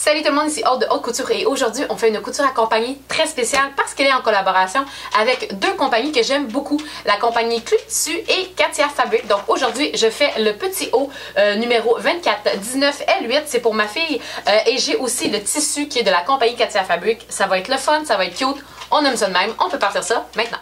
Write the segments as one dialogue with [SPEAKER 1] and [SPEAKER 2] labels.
[SPEAKER 1] Salut tout le monde, ici Aude de Haute Couture et aujourd'hui on fait une couture accompagnée très spéciale parce qu'elle est en collaboration avec deux compagnies que j'aime beaucoup, la compagnie Club Tissu et Katia Fabric. Donc aujourd'hui je fais le petit haut numéro 2419 L8, c'est pour ma fille et j'ai aussi le tissu qui est de la compagnie Katia Fabric. Ça va être le fun, ça va être cute, on aime ça de même, on peut partir ça maintenant.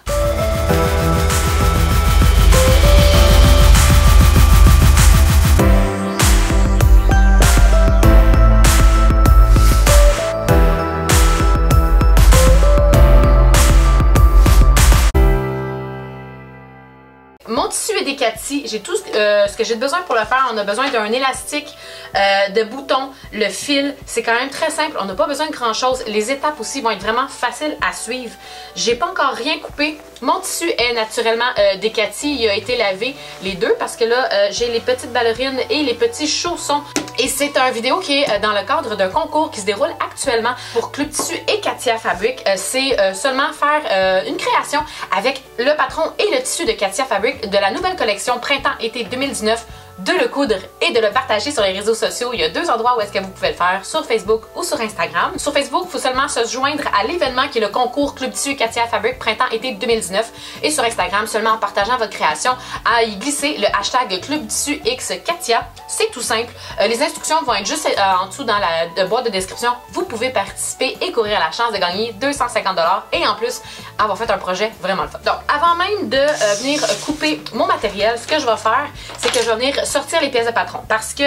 [SPEAKER 1] Mon tissu est des Cathy, j'ai tout ce que j'ai besoin pour le faire. On a besoin d'un élastique, de boutons, le fil, c'est quand même très simple, on n'a pas besoin de grand chose. Les étapes aussi vont être vraiment faciles à suivre. J'ai pas encore rien coupé. Mon tissu est naturellement des Cathy, il a été lavé les deux parce que là j'ai les petites ballerines et les petits chaussons. Et c'est une vidéo qui est dans le cadre d'un concours qui se déroule actuellement pour Club Tissu et Katia Fabric. C'est seulement faire une création avec le patron et le tissu de Katia Fabric de la nouvelle collection Printemps-été 2019, de le coudre et de le partager sur les réseaux sociaux. Il y a deux endroits où est-ce que vous pouvez le faire, sur Facebook ou sur Instagram. Sur Facebook, il faut seulement se joindre à l'événement qui est le concours Club Tissu Katia Fabric Printemps-été 2019 et sur Instagram, seulement en partageant votre création, à y glisser le hashtag Club Tissu X Katia. C'est tout simple. Les instructions vont être juste en dessous dans la boîte de description. Vous pouvez participer et courir la chance de gagner 250 $ et en plus avoir fait un projet vraiment le fun. Donc avant même de venir couper mon matériel, ce que je vais faire, c'est que je vais venir sortir les pièces de patron parce que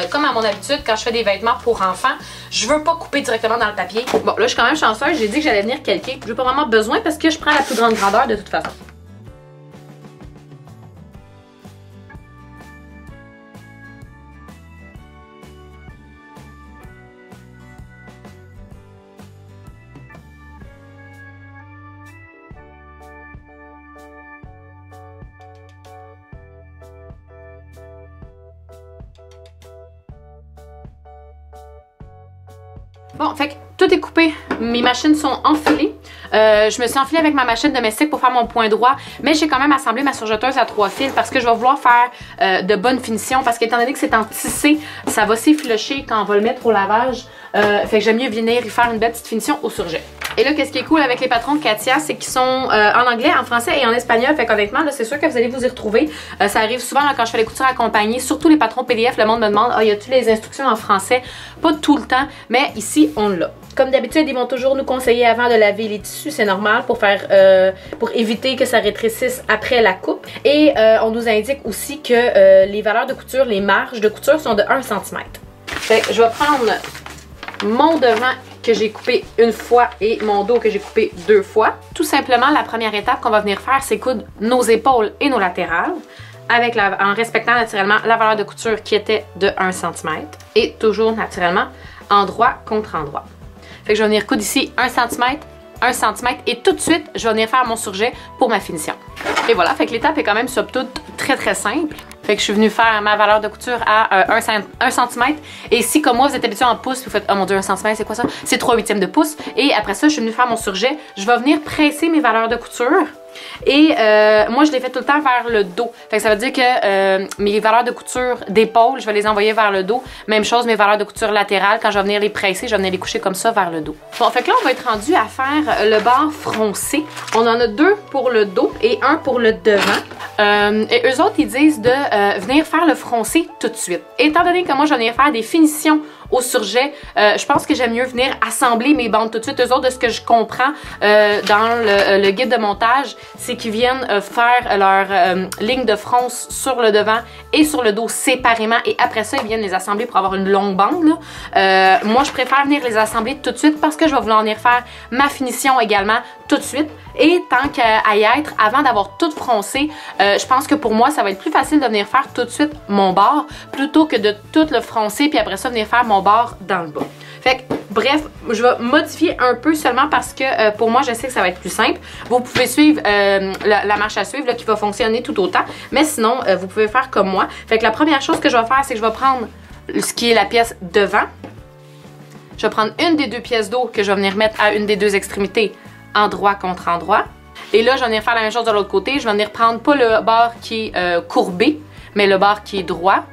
[SPEAKER 1] comme à mon habitude quand je fais des vêtements pour enfants, je veux pas couper directement dans le papier. Bon là je suis quand même chanceuse, j'ai dit que j'allais venir calquer. Je n'ai pas vraiment besoin parce que je prends la plus grande grandeur de toute façon. Bon, fait que tout est coupé, mes machines sont enfilées. Je me suis enfilée avec ma machine domestique pour faire mon point droit, mais j'ai quand même assemblé ma surjeteuse à 3 fils parce que je vais vouloir faire de bonnes finitions parce qu'étant donné que c'est en tissé, ça va s'effilocher quand on va le mettre au lavage. Fait que j'aime mieux venir y faire une belle petite finition au surjet. Et là, qu'est-ce qui est cool avec les patrons Katia, c'est qu'ils sont en anglais, en français et en espagnol. Fait qu'honnêtement, c'est sûr que vous allez vous y retrouver. Ça arrive souvent là, quand je fais les coutures accompagnées, surtout les patrons PDF, le monde me demande « Ah, y a-tu les instructions en français? » Pas tout le temps, mais ici, on l'a. Comme d'habitude, ils vont toujours nous conseiller avant de laver les tissus, c'est normal pour éviter que ça rétrécisse après la coupe. Et on nous indique aussi que les valeurs de couture, les marges de couture sont de 1 cm. Fait que je vais prendre mon devant que j'ai coupé une fois et mon dos que j'ai coupé 2 fois. Tout simplement, la première étape qu'on va venir faire, c'est coudre nos épaules et nos latérales en respectant naturellement la valeur de couture qui était de 1 cm et toujours naturellement endroit contre endroit. Fait que je vais venir coudre ici 1 cm, 1 cm et tout de suite, je vais venir faire mon surjet pour ma finition. Et voilà, fait que l'étape est quand même somme toute très simple. Fait que je suis venue faire ma valeur de couture à 1 cm. Et si, comme moi, vous êtes habitué en pouces, vous faites « Oh mon Dieu, 1 cm, c'est quoi ça? » C'est 3/8 de pouce. Et après ça, je suis venue faire mon surjet. Je vais venir presser mes valeurs de couture. Et moi, je les fais tout le temps vers le dos. Fait que ça veut dire que mes valeurs de couture d'épaule, je vais les envoyer vers le dos. Même chose, mes valeurs de couture latérales, quand je vais venir les presser, je vais venir les coucher comme ça vers le dos. Bon, fait que là, on va être rendu à faire le bord froncé. On en a 2 pour le dos et 1 pour le devant. Et eux autres, ils disent de venir faire le froncé tout de suite. Étant donné que moi, je vais venir faire des finitions au surjet, je pense que j'aime mieux venir assembler mes bandes tout de suite. Eux autres, de ce que je comprends dans le guide de montage, c'est qu'ils viennent faire leur ligne de fronce sur le devant et sur le dos séparément et après ça, ils viennent les assembler pour avoir une longue bande. Moi, je préfère venir les assembler tout de suite parce que je vais vouloir venir faire ma finition également tout de suite. Et tant qu'à y être, avant d'avoir tout froncé, je pense que pour moi, ça va être plus facile de venir faire tout de suite mon bord plutôt que de tout le froncer puis après ça, venir faire mon bord dans le bas. Fait que, bref, je vais modifier un peu seulement parce que pour moi, je sais que ça va être plus simple. Vous pouvez suivre la marche à suivre là, qui va fonctionner tout autant, mais sinon, vous pouvez faire comme moi. Fait que la première chose que je vais faire, c'est que je vais prendre ce qui est la pièce devant. Je vais prendre une des 2 pièces d'eau que je vais venir mettre à une des 2 extrémités, endroit contre endroit. Et là, je vais venir faire la même chose de l'autre côté. Je vais venir prendre pas le bord qui est courbé, mais le bord qui est droit.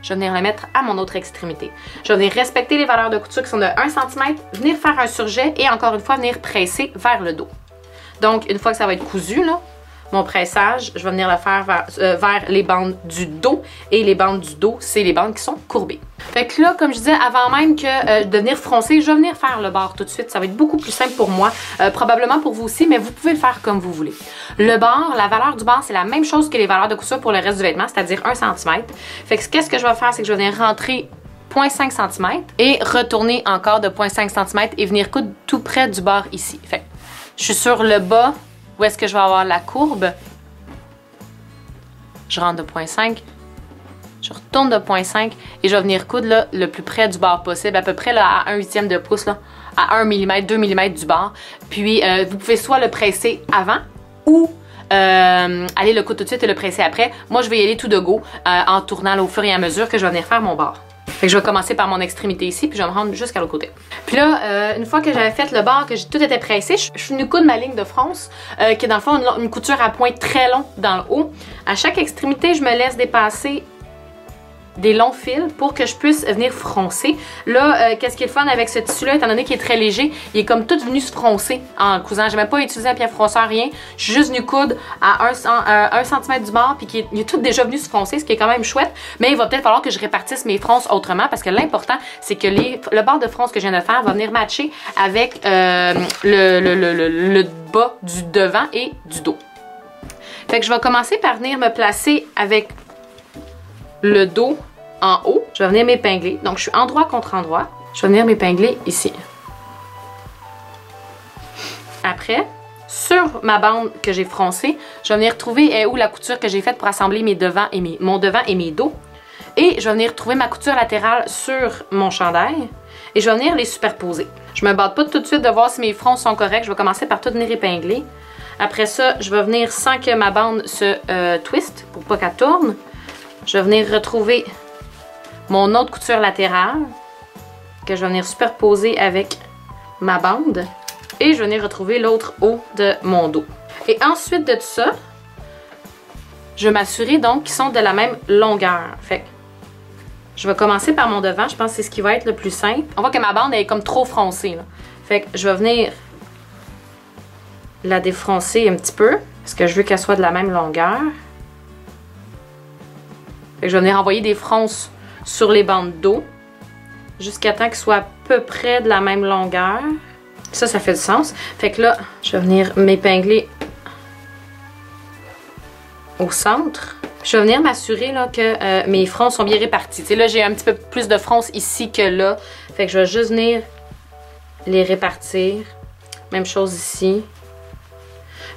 [SPEAKER 1] je vais venir le mettre à mon autre extrémité. Je vais venir respecter les valeurs de couture qui sont de 1 cm, venir faire un surjet et encore une fois venir presser vers le dos. Donc, une fois que ça va être cousu, là, mon pressage, je vais venir le faire vers les bandes du dos. Et les bandes du dos, c'est les bandes qui sont courbées. Fait que là, comme je disais, avant même que de venir froncer, je vais venir faire le bord tout de suite. Ça va être beaucoup plus simple pour moi, probablement pour vous aussi, mais vous pouvez le faire comme vous voulez. Le bord, la valeur du bord, c'est la même chose que les valeurs de couture pour le reste du vêtement, c'est-à-dire 1 cm. Fait que qu'est-ce que je vais faire, c'est que je vais venir rentrer 0,5 cm et retourner encore de 0,5 cm et venir coudre tout près du bord ici. Fait que je suis sur le bas. Où est-ce que je vais avoir la courbe? Je rentre de 0,5, je retourne de 0,5 et je vais venir coudre là, le plus près du bord possible, à peu près là, à 1/8 de pouce, là, à 1 mm, 2 mm du bord. Puis vous pouvez soit le presser avant ou aller le coudre tout de suite et le presser après. Moi, je vais y aller tout de go en tournant là, au fur et à mesure que je vais venir faire mon bord. Fait que je vais commencer par mon extrémité ici, puis je vais me rendre jusqu'à l'autre côté. Puis là, une fois que j'avais fait le bord, que tout était pressé, je suis venue coudre ma ligne de fronce, qui est dans le fond une couture à point très long dans le haut. À chaque extrémité, je me laisse dépasser des longs fils pour que je puisse venir froncer. Là, qu'est-ce qui est le fun avec ce tissu-là, étant donné qu'il est très léger, il est comme tout venu se froncer en le cousant. J'ai même pas utilisé un pierre fronceur, rien. Je suis juste venue coudre à 1 cm du bord, puis il est tout déjà venu se froncer, ce qui est quand même chouette. Mais il va peut-être falloir que je répartisse mes fronces autrement, parce que l'important, c'est que le bord de fronce que je viens de faire va venir matcher avec le bas du devant et du dos. Fait que je vais commencer par venir me placer avec le dos en haut. Je vais venir m'épingler. Donc, je suis endroit contre endroit. Je vais venir m'épingler ici. Après, sur ma bande que j'ai froncée, je vais venir trouver où la couture que j'ai faite pour assembler mon devant et mes dos. Et je vais venir trouver ma couture latérale sur mon chandail. Et je vais venir les superposer. Je me bats pas tout de suite de voir si mes fronts sont corrects. Je vais commencer par tout venir épingler. Après ça, je vais venir sans que ma bande se twiste pour pas qu'elle tourne. Je vais venir retrouver mon autre couture latérale que je vais venir superposer avec ma bande et je vais venir retrouver l'autre haut de mon dos. Et ensuite de tout ça, je vais m'assurer donc qu'ils sont de la même longueur. Fait que je vais commencer par mon devant, je pense que c'est ce qui va être le plus simple. On voit que ma bande elle est comme trop froncée, là. Fait que je vais venir la défroncer un petit peu parce que je veux qu'elle soit de la même longueur. Fait que je vais venir envoyer des fronces sur les bandes dos jusqu'à temps qu'ils soient à peu près de la même longueur. Ça fait du sens. Fait que là, je vais venir m'épingler au centre. Je vais venir m'assurer que mes fronces sont bien répartis. Tu sais, là, j'ai un petit peu plus de fronces ici que là. Fait que je vais juste venir les répartir. Même chose ici.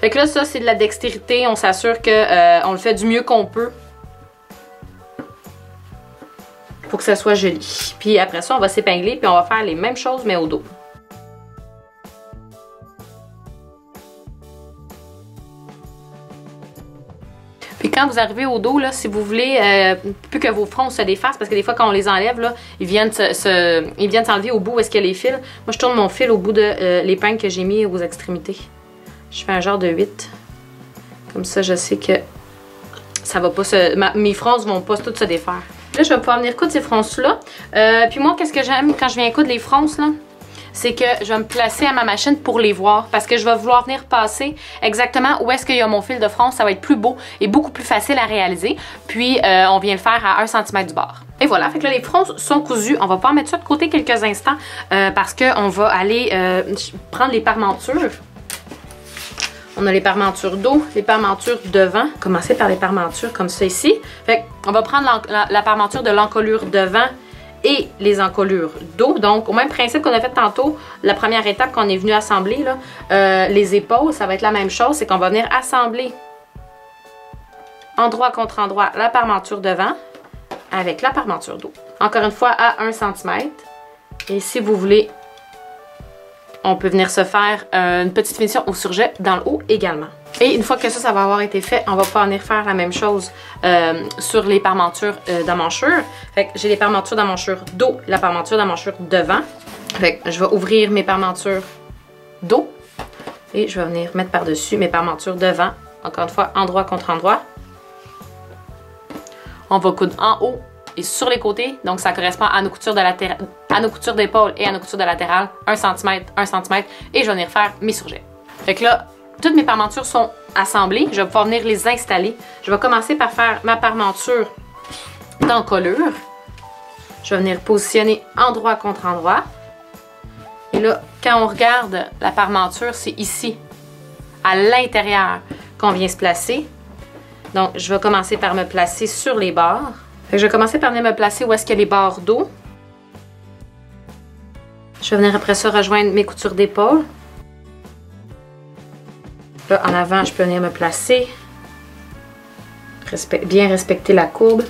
[SPEAKER 1] Fait que là, ça, c'est de la dextérité. On s'assure qu'on le fait du mieux qu'on peut. Pour que ça soit joli. Puis après ça, on va s'épingler puis on va faire les mêmes choses mais au dos. Puis quand vous arrivez au dos, là, si vous voulez plus que vos fronts se défassent, parce que des fois quand on les enlève, là, ils viennent s'enlever au bout où est-ce qu'il y a les fils. Moi je tourne mon fil au bout de l'épingle que j'ai mis aux extrémités. Je fais un genre de 8. Comme ça je sais que ça va pas mes fronces vont pas toutes se défaire. Là, je vais pouvoir venir coudre ces fronces-là. Puis moi, qu'est-ce que j'aime quand je viens coudre les fronces, là? C'est que je vais me placer à ma machine pour les voir. Parce que je vais vouloir venir passer exactement où est-ce qu'il y a mon fil de fronce. Ça va être plus beau et beaucoup plus facile à réaliser. Puis, on vient le faire à 1 cm du bord. Et voilà, fait que là, les fronces sont cousues. On va pouvoir mettre ça de côté quelques instants parce qu'on va aller prendre les parmentures. On a les parmentures dos, les parmentures devant. Commencer par les parmentures comme ça ici. Fait qu'on va prendre la parmenture de l'encolure devant et les encolures dos. Donc, au même principe qu'on a fait tantôt, la première étape qu'on est venu assembler, là, les épaules, ça va être la même chose. C'est qu'on va venir assembler endroit contre endroit la parmenture devant avec la parmenture dos. Encore une fois, à 1 cm. Et si vous voulez, on peut venir se faire une petite finition au surjet dans le haut également. Et une fois que ça va avoir été fait, on va pouvoir venir faire la même chose sur les parmentures d'emmanchure. Fait que j'ai les parmentures d'emmanchure dos, la parmenture d'emmanchure devant. Fait que je vais ouvrir mes parmentures dos et je vais venir mettre par-dessus mes parmentures devant. Encore une fois, endroit contre endroit. On va coudre en haut et sur les côtés. Donc, ça correspond à nos coutures d'épaule et à nos coutures de latérales. 1 cm, 1 cm. Et je vais venir faire mes surjets. Fait que là, toutes mes parmentures sont assemblées. Je vais pouvoir venir les installer. Je vais commencer par faire ma parmenture d'encolure. Je vais venir positionner endroit contre endroit. Et là, quand on regarde la parmenture, c'est ici, à l'intérieur, qu'on vient se placer. Donc, je vais commencer par me placer sur les bords. Fait que je vais commencer par venir me placer où est-ce qu'il y a les bords d'eau. Je vais venir après ça rejoindre mes coutures d'épaule. Là, en avant, je peux venir me placer. Bien respecter la courbe.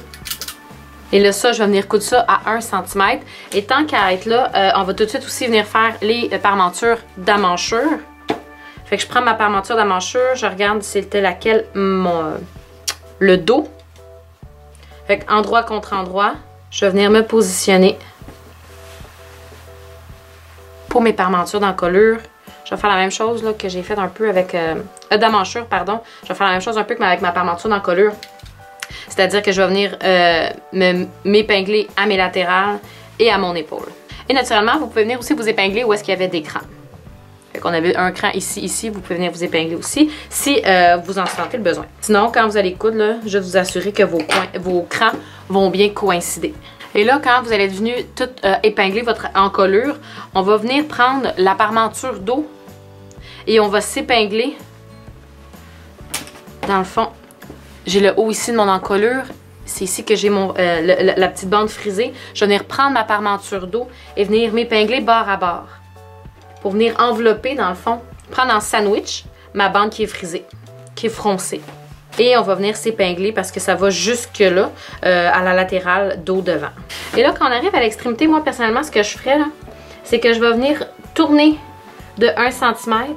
[SPEAKER 1] Et là, ça, je vais venir coudre ça à 1 cm. Et tant qu'à être là, on va tout de suite aussi venir faire les parmentures d'amenchure. Fait que je prends ma parmenture d'amenchure, je regarde c'était laquelle le dos. Fait que endroit contre endroit, je vais venir me positionner pour mes parmentures d'encolure. Je vais faire la même chose là, que j'ai fait un peu avec d'amenchure, pardon. Je vais faire la même chose un peu qu'avec ma parmenture d'encolure. C'est-à-dire que je vais venir m'épingler à mes latérales et à mon épaule. Et naturellement, vous pouvez venir aussi vous épingler où est-ce qu'il y avait des crans. Fait qu'on avait un cran ici, vous pouvez venir vous épingler aussi si vous en sentez le besoin. Sinon, quand vous allez coudre, là, je vais vous assurer que vos crans vont bien coïncider. Et là, quand vous allez être venu tout épingler votre encolure, on va venir prendre la parmenture d'eau et on va s'épingler dans le fond. J'ai le haut ici de mon encolure. C'est ici que j'ai la petite bande frisée. Je vais venir prendre ma parmenture d'eau et venir m'épingler bord à bord. Pour venir envelopper, dans le fond, prendre en sandwich ma bande qui est frisée, qui est froncée. Et on va venir s'épingler parce que ça va jusque là, à la latérale d'eau devant. Et là, quand on arrive à l'extrémité, moi, personnellement, ce que je ferais, là, c'est que je vais venir tourner de 1 cm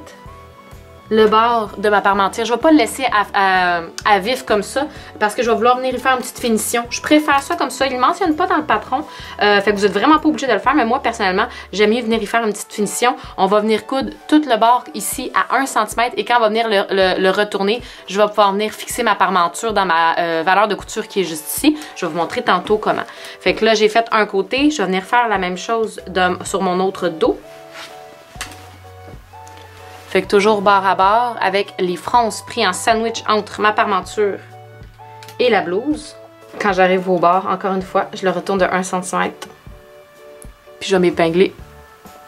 [SPEAKER 1] le bord de ma parmenture. Je ne vais pas le laisser à vif comme ça parce que je vais vouloir venir y faire une petite finition. Je préfère ça comme ça. Il ne mentionne pas dans le patron. Fait que vous n'êtes vraiment pas obligé de le faire. Mais moi, personnellement, j'aime mieux venir y faire une petite finition. On va venir coudre tout le bord ici à 1 cm et quand on va venir le retourner, je vais pouvoir venir fixer ma parmenture dans ma valeur de couture qui est juste ici. Je vais vous montrer tantôt comment. Fait que là, j'ai fait un côté. Je vais venir faire la même chose sur mon autre dos. Fait que toujours bord à bord avec les fronces pris en sandwich entre ma parmenture et la blouse. Quand j'arrive au bord, encore une fois, je le retourne de 1 cm. Puis je vais m'épingler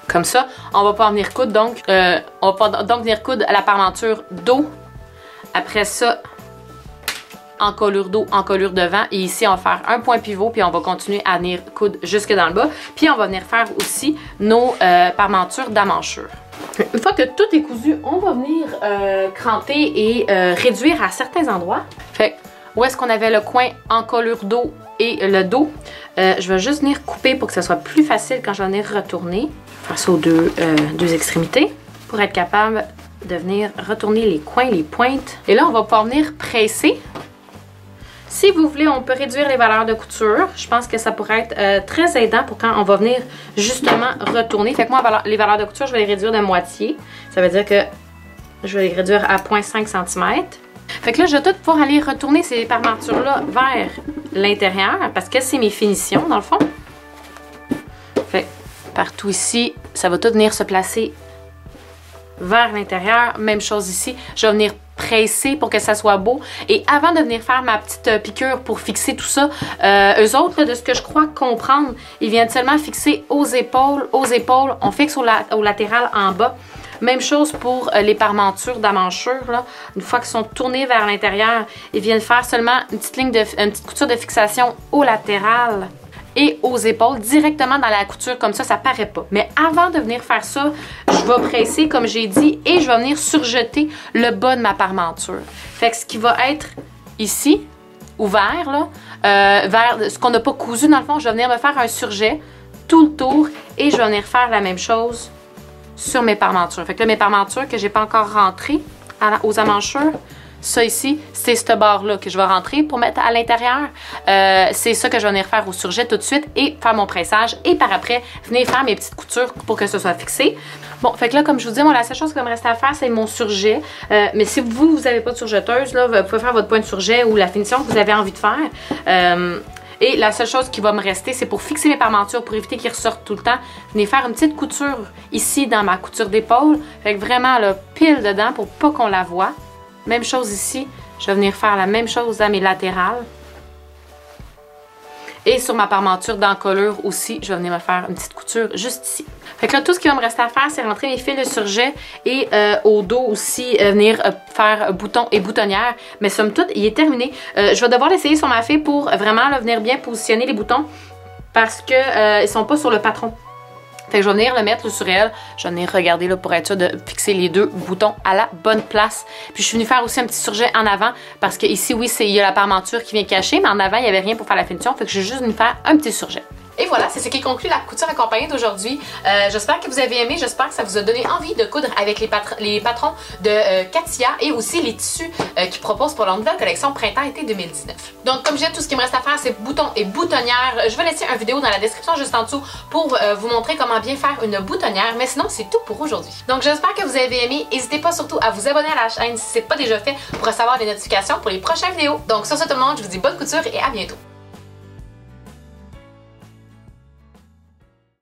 [SPEAKER 1] comme ça. On va pouvoir venir coudre donc, venir coudre la parmenture d'eau. Après ça, encolure d'eau, encolure devant. Et ici, on va faire un point pivot, puis on va continuer à venir coudre jusque dans le bas. Puis on va venir faire aussi nos parmentures d'amenchure. Une fois que tout est cousu, on va venir cranter et réduire à certains endroits. Fait où est-ce qu'on avait le coin encolure d'eau et le dos, je vais juste venir couper pour que ce soit plus facile quand je vais venir retourner. Faire ça aux deux extrémités pour être capable de venir retourner les coins, les pointes. Et là, on va pouvoir venir presser. Si vous voulez, on peut réduire les valeurs de couture. Je pense que ça pourrait être très aidant pour quand on va venir justement retourner. Fait que moi, les valeurs de couture, je vais les réduire de moitié. Ça veut dire que je vais les réduire à 0,5 cm. Fait que là, je vais tout pouvoir aller retourner ces parmentures-là vers l'intérieur parce que c'est mes finitions, dans le fond. Fait que partout ici, ça va tout venir se placer vers l'intérieur. Même chose ici. Je vais venir presser pour que ça soit beau. Et avant de venir faire ma petite piqûre pour fixer tout ça, eux autres, là, de ce que je crois comprendre, ils viennent seulement fixer aux épaules. On fixe au latéral en bas. Même chose pour les parmentures d'amenchure. Une fois qu'ils sont tournés vers l'intérieur, ils viennent faire seulement une petite couture de fixation au latéral et aux épaules, directement dans la couture, comme ça paraît pas. Mais avant de venir faire ça, je vais presser, comme j'ai dit, et je vais venir surjeter le bas de ma parmenture. Fait que ce qui va être ici, ouvert, là, vers ce qu'on n'a pas cousu, dans le fond, je vais venir me faire un surjet tout le tour et je vais venir faire la même chose sur mes parmentures. Fait que là, mes parmentures que j'ai pas encore rentrées aux amanchures, ça ici, c'est ce bord-là que je vais rentrer pour mettre à l'intérieur. C'est ça que je vais venir faire au surjet tout de suite et faire mon pressage. Et par après, venir faire mes petites coutures pour que ce soit fixé. Bon, fait que là, comme je vous dis, moi, la seule chose qui va me rester à faire, c'est mon surjet. Mais si vous n'avez pas de surjeteuse, là, vous pouvez faire votre point de surjet ou la finition que vous avez envie de faire. Et la seule chose qui va me rester, c'est pour fixer mes parmentures, pour éviter qu'ils ressortent tout le temps. Venez faire une petite couture ici dans ma couture d'épaule. Fait que vraiment là, pile dedans pour pas qu'on la voie. Même chose ici. Je vais venir faire la même chose dans mes latérales. Et sur ma parmenture d'encolure aussi, je vais venir me faire une petite couture juste ici. Fait que là, tout ce qui va me rester à faire, c'est rentrer mes fils de surjet et au dos aussi, venir faire bouton et boutonnière. Mais somme toute, il est terminé. Je vais devoir l'essayer sur ma fille pour vraiment là, venir bien positionner les boutons parce que ils sont pas sur le patron. Fait que je vais venir le mettre sur elle. Je vais venir regarder là, pour être sûr de fixer les deux boutons à la bonne place. Puis je suis venue faire aussi un petit surjet en avant parce que ici, oui, il y a la parmenture qui vient cacher, mais en avant, il n'y avait rien pour faire la finition. Fait que je suis juste venue faire un petit surjet. Et voilà, c'est ce qui conclut la couture accompagnée d'aujourd'hui. J'espère que vous avez aimé, j'espère que ça vous a donné envie de coudre avec les patrons de Katia et aussi les tissus qu'ils proposent pour leur nouvelle collection Printemps-été 2019. Donc comme je disais, tout ce qui me reste à faire, c'est boutons et boutonnières. Je vais laisser une vidéo dans la description juste en dessous pour vous montrer comment bien faire une boutonnière, mais sinon c'est tout pour aujourd'hui. Donc j'espère que vous avez aimé, n'hésitez pas surtout à vous abonner à la chaîne si ce n'est pas déjà fait pour recevoir les notifications pour les prochaines vidéos. Donc sur ce tout le monde, je vous dis bonne couture et à bientôt.